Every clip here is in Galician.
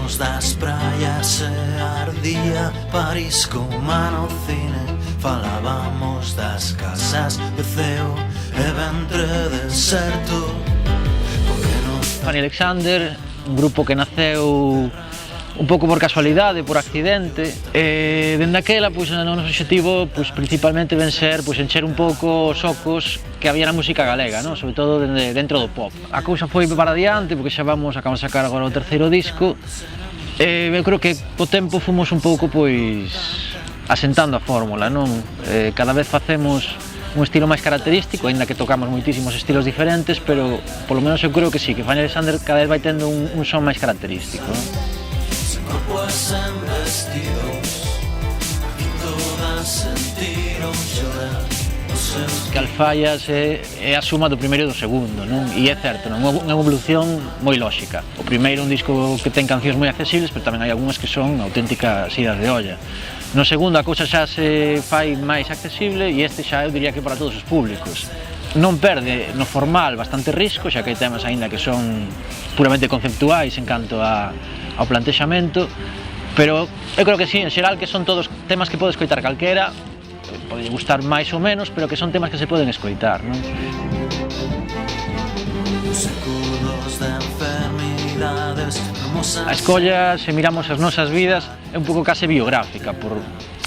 Falábamos das praias e ardía París como no cine. Falábamos das casas de ceo e ventre deserto. Fanny Alexander, un grupo que naceu un pouco por casualidade, por accidente, e dende aquela, pois, o noso obxectivo, pois, principalmente ven ser, pois, encher un pouco os ocos que había na música galega, non? Sobre todo dentro do pop. A cousa foi para adiante, porque xa acabamos de sacar agora o terceiro disco, e eu creo que co tempo fomos un pouco, pois, asentando a fórmula, non? Cada vez facemos un estilo máis característico, aínda que tocamos moitísimos estilos diferentes, pero polo menos eu creo que sí, que Fanny Alexander cada vez vai tendo un son máis característico, non? Que Alfaias é a suma do primeiro e do segundo, non? E é certo, non? É unha evolución moi lóxica. O primeiro é un disco que ten cancións moi accesibles, pero tamén hai algunhas que son auténticas idas de olla. No segundo a cousa xa se fai máis accesible e este xa eu diría que para todos os públicos. Non perde no formal bastante risco, xa que hai temas aínda que son puramente conceptuais en canto ao plantexamento, pero eu creo que sí, en xeral que son todos temas que pode escoitar calquera, pode gustar máis ou menos, pero que son temas que se poden escoitar, non? A escolla, se miramos as nosas vidas, é un pouco case biográfica,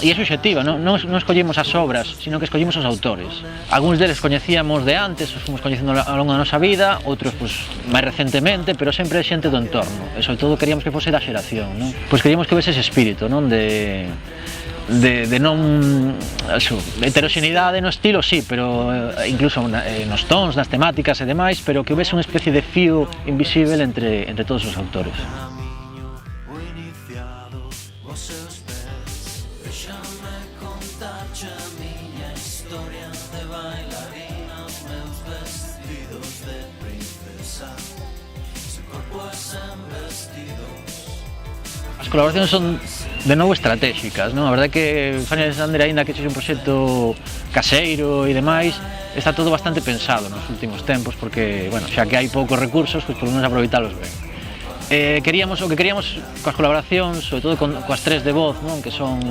e é subxectiva, non escollemos as obras, sino que escollemos os autores. Algúns deles coñecíamos de antes, os fomos coñecendo ao longo da nosa vida, outros máis recentemente, pero sempre é xente do entorno, e sobre todo queríamos que fose da xeración, non? Pois queríamos que vese ese espírito, non? De non heteroxeneidade no estilo, sí, pero incluso nos tons, nas temáticas e demais, pero que houvese unha especie de fío invisible entre todos os autores. As colaboracións son de novo estratégicas, non? A verdade é que Fanny Alexander, aínda que sexa un proxecto caseiro e demais, está todo bastante pensado nos últimos tempos, porque, bueno, xa que hai poucos recursos, pois por lo menos aproveitalos ben. O que queríamos coas colaboracións, sobre todo coas tres de voz, non? Que son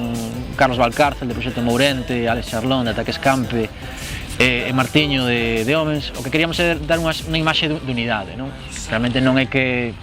Carlos Valcárcel, de Proxecto Mourente, Alex Charlón, de Ataque Escampe, e Martiño, de Homens. O que queríamos é dar unha imaxe de unidade, non? Realmente non é que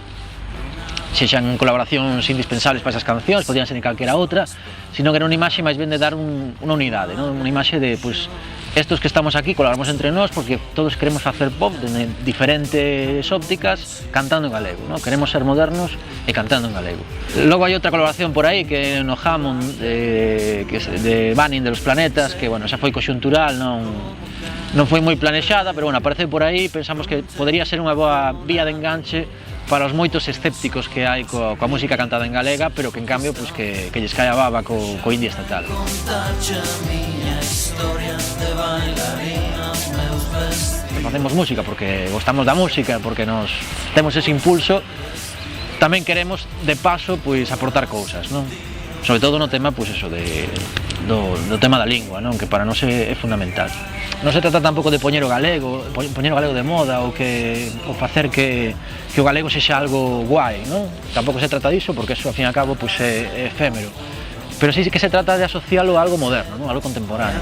sexan colaboracións indispensables para esas cancións, podían ser en calquera outra, sino que era unha imaxe máis ben de dar unha unidade, non? Unha imaxe de, pois, estos que estamos aquí colaboramos entre nós porque todos queremos facer pop de diferentes ópticas cantando en galego, non? Queremos ser modernos e cantando en galego. Logo hai outra colaboración por aí que no Hammond, de Banning de Los Planetas, que, bueno, xa foi conxuntural, non foi moi planexada, pero, bueno, aparece por aí, pensamos que podería ser unha boa vía de enganche para os moitos escépticos que hai coa música cantada en galega, pero que en cambio, pois, que lles cae a baba co indie estatal. Facemos música porque gostamos da música, porque nos temos ese impulso, tamén queremos, de paso, pois, aportar cousas, non? Sobre todo no tema, pois, eso, do tema da lingua, non? Que para nós é fundamental. Non se trata tampouco de poñer o galego de moda ou facer que o galego sexa algo guai, non? Tampouco se trata diso, porque eso, ao fin e ao cabo, pois, é efémero. Pero sí que se trata de asocialo a algo moderno, non? Algo contemporáneo.